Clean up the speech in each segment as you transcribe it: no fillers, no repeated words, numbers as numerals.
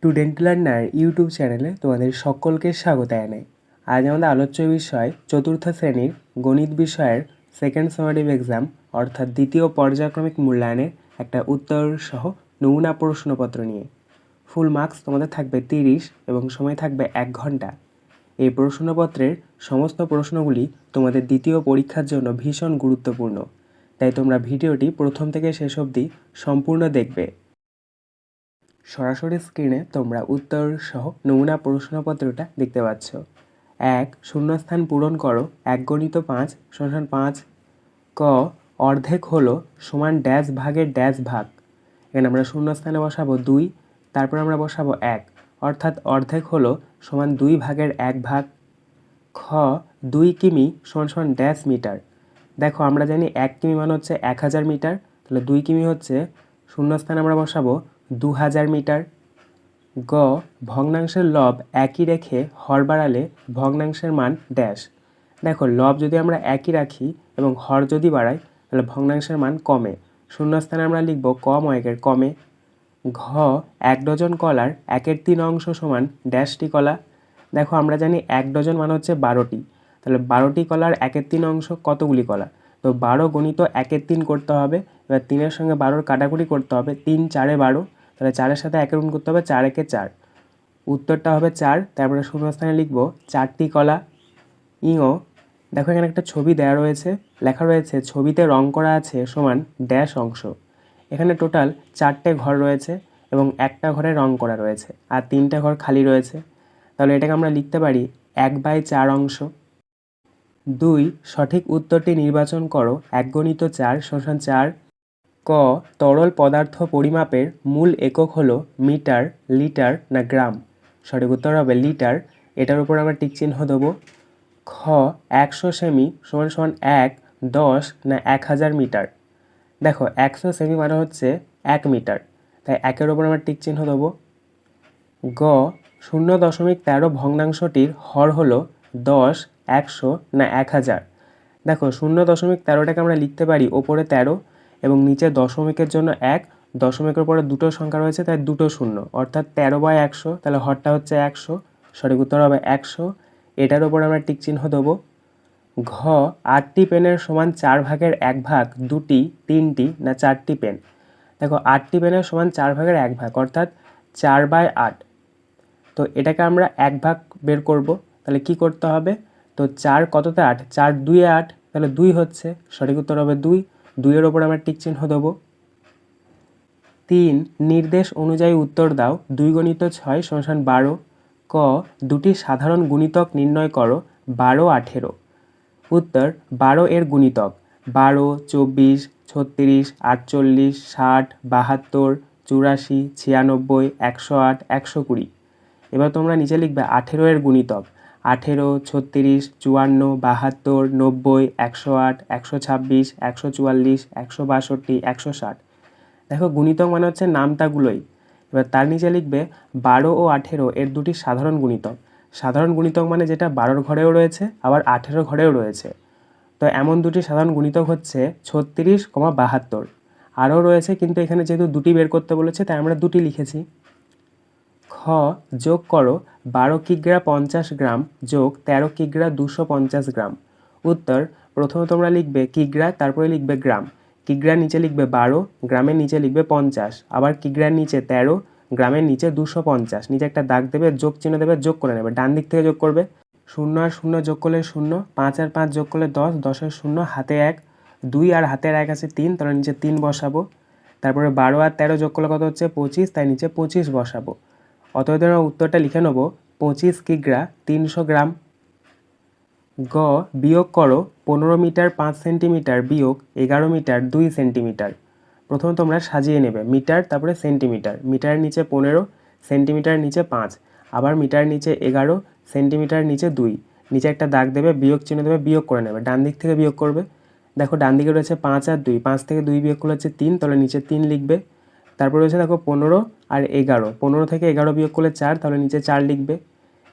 Student learner YouTube চ্যানেলে তোমাদের সকলকে স্বাগত জানাই। আজ আমাদের আলোচ্য বিষয় চতুর্থ শ্রেণীর গণিত বিষয়ের সেকেন্ড সামারিভ এক্সাম অর্থাৎ দ্বিতীয় পর্যায়ক্রমিক মূল্যায়নের একটা উত্তর সহ নমুনা প্রশ্নপত্র নিয়ে। ফুল মার্কস তোমাদের থাকবে 30 এবং সময় থাকবে 1 ঘন্টা। এই প্রশ্নপত্রের সমস্ত প্রশ্নগুলি তোমাদের দ্বিতীয় পরীক্ষার জন্য ভীষণ গুরুত্বপূর্ণ, তাই তোমরা ভিডিওটি প্রথম থেকে শেষ অবধি সম্পূর্ণ দেখবে। সরাসরি স্ক্রিনে তোমরা উত্তর সহ নমুনা প্রশ্নপত্রটা দেখতে পাচ্ছ। 1. শূন্যস্থান পূরণ করো। 1 × 5 = 5। ক. অর্ধেক হলো সমান ড্যাশ ভাগের ড্যাশ ভাগ। এখানে আমরা শূন্যস্থানে বসাবো 2, তারপর আমরা বসাবো 1, অর্থাৎ অর্ধেক হলো সমান 2 ভাগের 1 ভাগ। খ. 2 কিমি সমান ড্যাশ মিটার। দেখো আমরা জানি 1 কিমি মানে হচ্ছে 1000 মিটার, তাহলে 2 কিমি হচ্ছে শূন্যস্থানে আমরা বসাবো 2000 মিটার। গ. ভগ্নাংশের লব একই রেখে হর বাড়ালে ভগ্নাংশের মান ড্যাশ। দেখো লব যদি আমরা একই রাখি এবং হর যদি বাড়াই তাহলে ভগ্নাংশের মান কমে। শূন্যস্থানে আমরা লিখব কম ও একের কমে। ঘ. 1 ডজন কলার 1/3 অংশ সমান ড্যাশটি কলা। দেখো আমরা জানি 1 ডজন মানে হচ্ছে 12টি, তাহলে 12টি কলার 1/3 অংশ কতগুলি কলা? তো 12 গণিত 1/3 করতে হবে। এবার 3-এর সঙ্গে 12-র কাটাকুটি করতে হবে। 3 × 4 = 12, তাহলে 4-এর সাথে 1 গুণ করতে হবে, 4 × 1 = 4। উত্তরটা হবে 4। তারপরে শূন্যস্থানে লিখব 4টি কলা। ইঙ. দেখো এখানে একটা ছবি দেওয়া রয়েছে, লেখা রয়েছে ছবিতে রং করা আছে সমান ড্যাশ অংশ। এখানে টোটাল 4টে ঘর রয়েছে এবং একটা ঘরে রং করা রয়েছে আর 3টে ঘর খালি রয়েছে, তাহলে এটাকে আমরা লিখতে পারি 1/4 অংশ। 2. সঠিক উত্তরটি নির্বাচন করো। 1 × 4 = 4। ক. তরল পদার্থ পরিমাপের মূল একক হলো মিটার, লিটার না গ্রাম? সঠিক উত্তর হবে লিটার। এটার উপর আমরা টিক চিহ্ন দেবো। খ. 100 সেমি = 1, 10 না 1000 মিটার? দেখো 100 সেমি মানে হচ্ছে 1 মিটার, তাই 1-এর ওপর আমরা টিক চিহ্ন দেবো। গ. 0.13 ভগ্নাংশটির হর হলো 10, 100 না 1000? দেখো 0.13টাকে আমরা লিখতে পারি ওপরে 13 এবং নিচে দশমিকের জন্য 1, দশমিকের পরে দুটো সংখ্যা রয়েছে তাই দুটো শূন্য, অর্থাৎ 13/100, তাহলে হরটা হচ্ছে 100। সঠিক উত্তর হবে 100। এটার ওপর আমরা টিক চিহ্ন দেবো। ঘ. 8টি পেনের সমান 4 ভাগের 1 ভাগ 2টি, 3টি না 4টি পেন? দেখো 8টি পেনের সমান 4 ভাগের 1 ভাগ অর্থাৎ 4/8। তো এটাকে আমরা 1 ভাগ বের করব, তাহলে কি করতে হবে? তো 4 কততে 8, 4 2 এ 8, তাহলে 2 হচ্ছে। সঠিক উত্তর হবে 2। 2-এর ওপর আমরা টিক চিহ্ন দেবো। 3. নির্দেশ অনুযায়ী উত্তর দাও। 2 × 6 = 12। ক. দুটি সাধারণ গুণিতক নির্ণয় করো। 12, 18। উত্তর 12 এর গুণিতক 12, 24, 36, 48, 60, 72, 84, 96, 108, 120। এবার তোমরা নিচে লিখবে 18 এর গুণিতক 18, 36, 54, 72, 90, 108, 126, 144, 162, 160। দেখো গুণিতক মানে হচ্ছে নামতাগুলোই। এবার তার নিচে লিখবে 12 ও 18 এর দুটি সাধারণ গুণিতক। সাধারণ গুণিতক মানে যেটা 12-র ঘরেও রয়েছে আবার 18-র ঘরেও রয়েছে। তো এমন দুটি সাধারণ গুণিতক হচ্ছে 36, 72। আরও রয়েছে কিন্তু এখানে যেহেতু দুটি বের করতে বলেছে তাই আমরা দুটি লিখেছি। খ. যোগ করো 12 কিগ্রা 50 গ্রাম যোগ 13 কিগ্রা 250 গ্রাম। উত্তর প্রথমে তোমরা লিখবে কিগ্রা, তারপরে লিখবে গ্রাম। কিগ্রার নিচে লিখবে 12, গ্রামের নিচে লিখবে 50, আবার কিগ্রার নিচে 13, গ্রামের নিচে 250, নিচে একটা দাগ দেবে, যোগ চিহ্ন দেবে, যোগ করে নেবে, ডান দিক থেকে যোগ করবে। 0 আর 0 যোগ করলে 0, 5 আর 5 যোগ করলে 10, 10 আর 0 হাতে 1, 2 আর হাতের 1 আছে 3, তাহলে নিচে 3 বসাবো। তারপরে 12 আর 13 যোগ করলে কত হচ্ছে 25, তাই নিচে 25 বসাবো। অতএব আমরা উত্তরটা লিখে নেব 25 কিগ্রা 300 গ্রাম। গ. বিয়োগ করো 15 মিটার 5 সেন্টিমিটার বিয়োগ 11 মিটার 2 সেন্টিমিটার। প্রথমে তোমরা সাজিয়ে নেবে মিটার তারপরে সেন্টিমিটার। মিটারের নিচে 15, সেন্টিমিটারের নিচে 5, আবার মিটারের নিচে 11, সেন্টিমিটারের নিচে 2, নিচে একটা দাগ দেবে, বিয়োগ চিহ্ন দেবে, বিয়োগ করে নেবে, ডান দিক থেকে বিয়োগ করবে। দেখো ডান দিকে রয়েছে 5 আর 2, 5 থেকে 2 বিয়োগ করলে হচ্ছে 3, তাহলে নিচে 3 লিখবে। তারপর রয়েছে দেখো 15 আর 11, 15 থেকে 11 বিয়োগ করলে 4, তাহলে নিচে 4 লিখবে।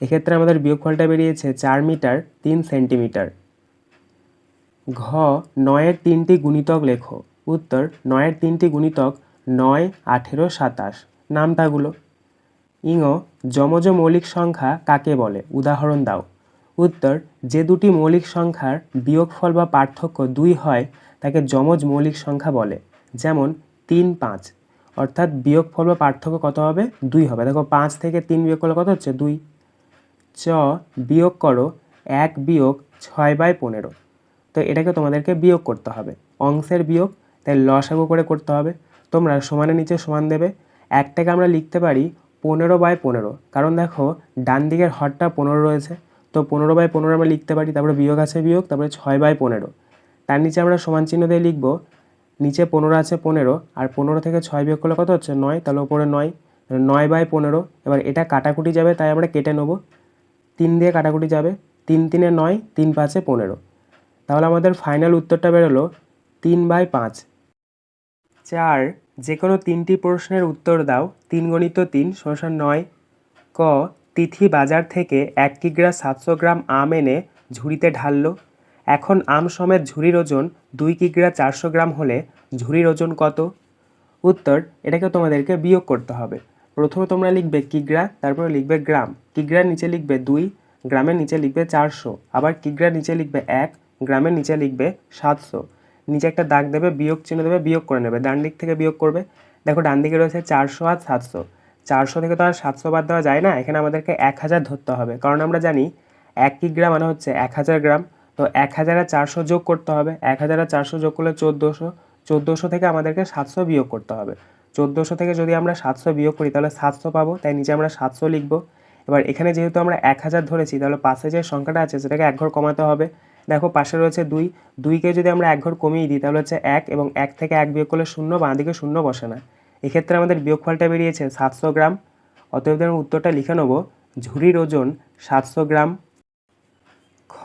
এক্ষেত্রে আমাদের বিয়োগফলটা বেরিয়েছে 4 মিটার 3 সেন্টিমিটার। ঘ. 9-এর 3টি গুণিতক লেখো। উত্তর 9-এর 3টি গুণিতক 9, 18, 27। নামতাগুলো ইঙ যমজ মৌলিক সংখ্যা কাকে বলে, উদাহরণ দাও। উত্তর, যে দুটি মৌলিক সংখ্যার বিয়োগফল বা পার্থক্য 2 হয় তাকে যমজ মৌলিক সংখ্যা বলে। যেমন 3, 5, অর্থাৎ বিয়োগফল বা পার্থক্য কত হবে, 2 হবে। দেখো 5 থেকে 3 বিয়োগ করলে কত হচ্ছে, 2। চ বিয়োগ করো 1 বিয়োগ 6/15। তো এটাকে তোমাদেরকে বিয়োগ করতে হবে, অংশের বিয়োগ, তাই লসাগু করে করতে হবে। তোমরা সমানের নিচে সমান দেবে। একটাকে আমরা লিখতে পারি 15/15, কারণ দেখো ডান দিকের হরটা 15 রয়েছে, তো 15/15 আমরা লিখতে পারি। তারপরে বিয়োগ আছে বিয়োগ, তারপরে 6/15। তার নিচে আমরা সমান চিহ্ন দিয়ে লিখবো, নিচে 15 আছে 15, আর 15 থেকে 6 বিয়োগ করলে কত হচ্ছে, 9, তাহলে উপরে 9, 9/15। এবার এটা কাটাকুটি যাবে, তাই আমরা কেটে নেবো, 3 দিয়ে কাটাকুটি যাবে, 3 3 9, 3 5 15। তাহলে আমাদের ফাইনাল উত্তরটা বেরোলো 3/5। 4, যে কোনো 3টি প্রশ্নের উত্তর দাও। 3 × 3 = 9। ক, তিথি বাজার থেকে 1 কিগ্রা 700 গ্রাম আম এনে ঝুড়িতে ঢাললো। এখন আম সমেত ঝুড়ির ওজন 2 কিগ্রা 400 গ্রাম হলে ঝুড়ির ওজন কত? উত্তর, এটাকে তোমাদেরকে বিয়োগ করতে হবে। প্রথমে তোমরা লিখবে কিগ্রা, তারপরে লিখবে গ্রাম। কিগ্রার নিচে লিখবে 2, গ্রামের নিচে লিখবে 400, আবার কিগ্রার নিচে লিখবে 1, গ্রামের নিচে লিখবে 700। নিচে একটা দাগ দেবে, বিয়োগ চিহ্ন দেবে, বিয়োগ করে নেবে, ডান দিক থেকে বিয়োগ করবে। দেখো ডান দিকে রয়েছে 400 আর 700, 400 থেকে তো আর 700 বাদ দেওয়া যায় না, এখানে আমাদেরকে 1000 ধরতে হবে, কারণ আমরা জানি 1 কিগ্রা মানে হচ্ছে 1000 গ্রাম। তো 1000 আর 400 যোগ করতে হবে, 1000 আর 400 যোগ করলে 1400, 1400 থেকে আমাদেরকে 700 বিয়োগ করতে হবে। 1400 থেকে যদি আমরা 700 বিয়োগ করি তাহলে 700 পাবো, তাই নিচে আমরা 700 লিখবো। এবার এখানে যেহেতু আমরা 1000 ধরেছি, তাহলে পাশে যে সংখ্যাটা আছে সেটাকে 1 ঘর কমাতে হবে। দেখো পাশে রয়েছে 2, 2কে যদি আমরা 1 ঘর কমিয়ে দিই তাহলে হচ্ছে 1, এবং 1 থেকে 1 বিয়োগ করলে 0, বাঁ দিকে 0 বসে না। এক্ষেত্রে আমাদের বিয়োগফলটা বেরিয়েছে 700 গ্রাম। অতএব আমরা উত্তরটা লিখে নেব, ঝুড়ির ওজন 700 গ্রাম। খ,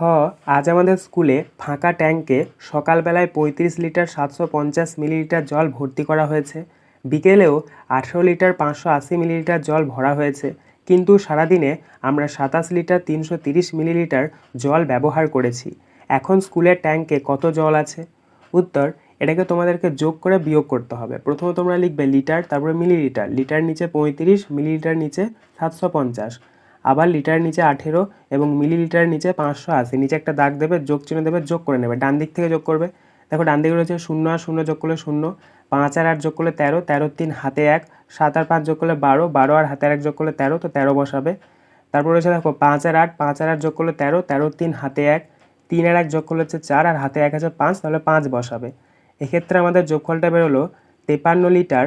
আজ আমাদের স্কুলে ফাঁকা ট্যাঙ্কে সকালবেলায় 35 লিটার 750 মিলিলিটার জল ভর্তি করা হয়েছে, বিকেলেও 18 লিটার 580 মিলিলিটার জল ভরা হয়েছে, কিন্তু সারাদিনে আমরা 27 লিটার 330 মিলিলিটার জল ব্যবহার করেছি। এখন স্কুলের ট্যাঙ্কে কত জল আছে? উত্তর, এটাকে তোমাদেরকে যোগ করে বিয়োগ করতে হবে। প্রথমে তোমরা লিখবে লিটার, তারপরে মিলিলিটার। লিটার নিচে 35, মিলিলিটার নিচে 750, আবার লিটার নিচে 18 এবং মিলিলিটার নিচে 580। নিচে একটা দাগ দেবে, যোগ চিহ্ন দেবে, যোগ করে নেবে, ডান দিক থেকে যোগ করবে। দেখো ডান দিকে রয়েছে 0 আর 0 যোগ করলে 0, 5 আর 8 যোগ করলে 13, 13 3 হাতে 1, 7 আর 5 যোগ করলে 12, 12 আর হাতে 1 যোগ করলে 13, তো 13 বসাবে। তারপর রয়েছে দেখো 5 আর 8, 5 আর 8 যোগ করলে 13, 13 3 হাতে 1, 3 আর 1 যোগ করলে হচ্ছে 4, আর হাতে 1 আছে 5, তাহলে 5 বসাবে। এক্ষেত্রে আমাদের যোগফলটা বেরোলো 53 লিটার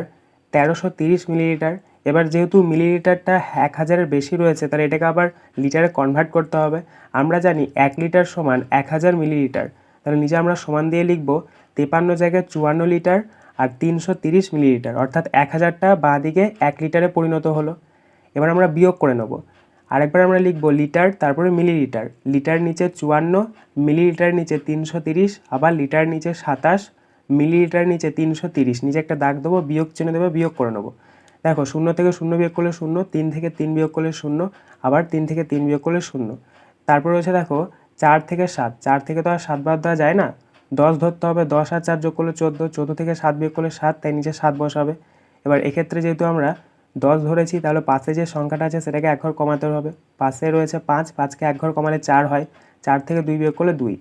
1330 মিলিলিটার। এবার যেহেতু মিলিলিটারটা 1000-এর বেশি রয়েছে, তাহলে এটাকে আবার লিটারে কনভার্ট করতে হবে। আমরা জানি 1 লিটার সমান 1000 মিলিলিটার, তাহলে নিচে আমরা সমান দিয়ে লিখব 53 জায়গায় 54 লিটার আর 330 মিলিলিটার, অর্থাৎ 1000টা বাঁ দিকে 1 লিটারে পরিণত হলো। এবার আমরা বিয়োগ করে নেব। আরেকবার আমরা লিখব লিটার, তারপরে মিলিলিটার। লিটার নিচে 54, মিলিলিটার নিচে 330, আবার লিটার নিচে 27, মিলিলিটার নিচে 330। নিচে একটা দাগ দেবো, বিয়োগ চিহ্ন দেবো, বিয়োগ করে নেবো। দেখো 0 থেকে 0 বিয়োগ করলে 0, 3 থেকে 3 বিয়োগ করলে 0, আবার 3 থেকে 3 বিয়োগ করলে 0। তারপর রয়েছে দেখো 4 থেকে 7, 4 থেকে তো আর 7 বাদ দেওয়া যায় না, 10 ধরতে হবে, 10 আর 4 যোগ করলে 14, 14 থেকে 7 বিয়োগ করলে 7, তাই নিচে 7 বসাবে। এবার এক্ষেত্রে যেহেতু আমরা 10 ধরেছি, তাহলে পাশে যে সংখ্যাটা আছে সেটাকে 1 ঘর কমাতে হবে। পাশে রয়েছে 5, 5কে 1 ঘর কমালে 4 হয়, 4 থেকে 2 বিয়োগ করলে 2।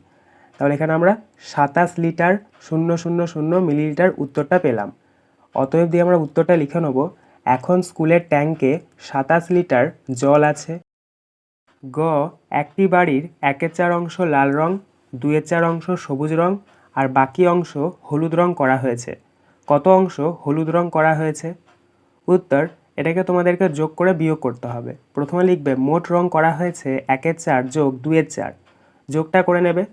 তাহলে এখানে আমরা 27 লিটার 000 মিলিলিটার উত্তরটা পেলাম। অতএব দিয়ে আমরা উত্তরটা লিখে নেব, এখন স্কুলের ট্যাঙ্কে 27 লিটার জল আছে। গ, একটি বাড়ির 1/4 অংশ লাল রং, 2/4 অংশ সবুজ রং আর বাকি অংশ হলুদ রং করা হয়েছে। কত অংশ হলুদ রং করা হয়েছে? উত্তর, এটাকে তোমাদেরকে যোগ করে বিয়োগ করতে হবে। প্রথমে লিখবে মোট রং করা হয়েছে 1/4 যোগ 2/4, যোগটা করে নেবে।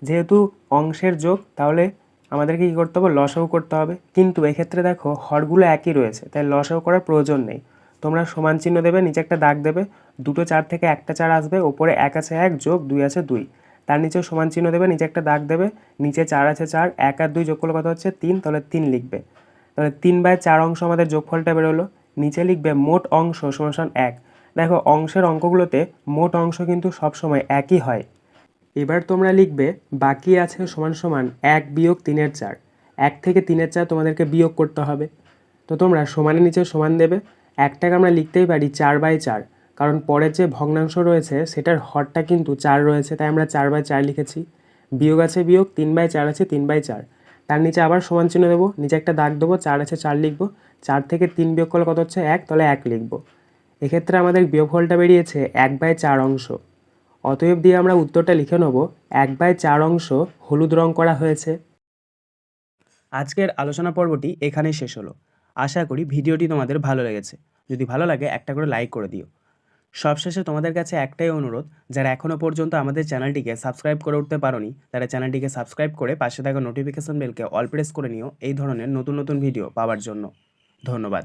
যেহেতু অংশের যোগ, তাহলে আমাদেরকে কী করতে হবে, লসাগু করতে হবে। কিন্তু এক্ষেত্রে দেখো হরগুলো একই রয়েছে, তাই লসাগু করার প্রয়োজন নেই। তোমরা সমান চিহ্ন দেবে, নিচে একটা দাগ দেবে, দুটো 4 থেকে একটা 4 আসবে, ওপরে 1 আছে 1 যোগ 2 আছে 2, তার নিচেও সমান চিহ্ন দেবে, নিচে একটা দাগ দেবে, নিচে 4 আছে 4, 1 আর 2 যোগ করলে কত হচ্ছে 3, তাহলে 3 লিখবে। তাহলে 3/4 অংশ আমাদের যোগফলটা বেরোলো। নিচে লিখবে মোট অংশ সমান 1। দেখো অংশের অঙ্কগুলোতে মোট অংশ কিন্তু সবসময় একই হয়। এবার তোমরা লিখবে বাকি আছে সমান 1 বিয়োগ 3/4, 1 থেকে 3/4 তোমাদেরকে বিয়োগ করতে হবে। তো তোমরা সমানের নিচে সমান দেবে, একটাকে আমরা লিখতেই পারি 4/4, কারণ পরের যে ভগ্নাংশ রয়েছে সেটার হরটা কিন্তু 4 রয়েছে, তাই আমরা 4/4 লিখেছি। বিয়োগ আছে বিয়োগ, 3/4 আছে 3/4, তার নিচে আবার সমান চিহ্ন দেবো, নিচে একটা দাগ দেবো, 4 আছে 4 লিখবো, 4 থেকে 3 বিয়োগ করলে কত হচ্ছে 1, তাহলে 1 লিখবো। এক্ষেত্রে আমাদের বিয়োগফলটা বেরিয়েছে 1/4 অংশ। অতএব দিয়ে আমরা উত্তরটা লিখে নেব 1/4 অংশ হলুদ রং করা হয়েছে। আজকের আলোচনা পর্বটি এখানেই শেষ হলো। আশা করি ভিডিওটি তোমাদের ভালো লেগেছে। যদি ভালো লাগে একটা করে লাইক করে দিও। সবশেষে তোমাদের কাছে একটাই অনুরোধ, যারা এখনও পর্যন্ত আমাদের চ্যানেলটিকে সাবস্ক্রাইব করে উঠতে পারোনি তারা চ্যানেলটিকে সাবস্ক্রাইব করে পাশে থাকা নোটিফিকেশন বেলকে অল প্রেস করে নিও এই ধরনের নতুন নতুন ভিডিও পাওয়ার জন্য। ধন্যবাদ।